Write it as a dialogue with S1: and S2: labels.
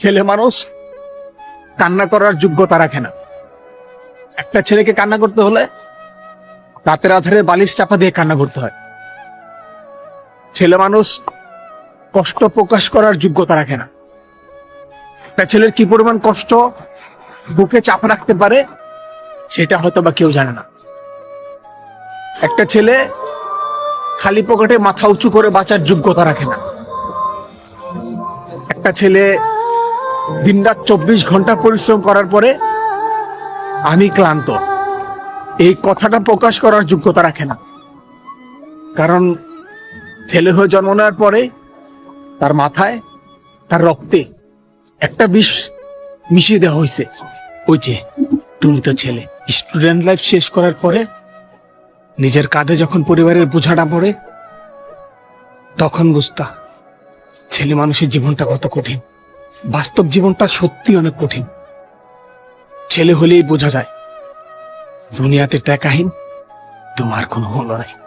S1: ছেলে মানুষ কান্না করার যোগ্যতা রাখে না। একটা ছেলেকে কান্না করতে হলে রাতের আধারে বালিশ চাপা দিয়ে কান্না করতে হয়। ছেলে মানুষ কষ্ট প্রকাশ করার যোগ্যতা রাখে না। একটা ছেলের কি পরিমাণ কষ্ট বুকে চাপা রাখতে পারে সেটা হয়তো বা কেউ জানে না। একটা ছেলে খালি পকেটে মাথা উঁচু করে বাঁচার যোগ্যতা রাখে না। একটা ছেলে দিনরাত 24 ঘন্টা পরিশ্রম করার পরে আমি ক্লান্ত এই কথাটা প্রকাশ করার যোগ্যতা রাখে না। কারণ ছেলে হয়ে জন্ম নেওয়ার পরে তার মাথায় তার রক্তে একটা বিষ মিশিয়ে দেওয়া হয়েছে। ওই যে তুমি তো ছেলে। স্টুডেন্ট লাইফ শেষ করার পরে নিজের কাঁধে যখন পরিবারের বোঝাটা পড়ে তখন বুঝতা ছেলে মানুষের জীবনটা কত কঠিন। বাস্তব জীবনটা সত্যি অনেক কঠিন। ছেলে হলেই বোঝা যায় দুনিয়াতে টাকাহীন তোমার কোনো মূল্য নাই।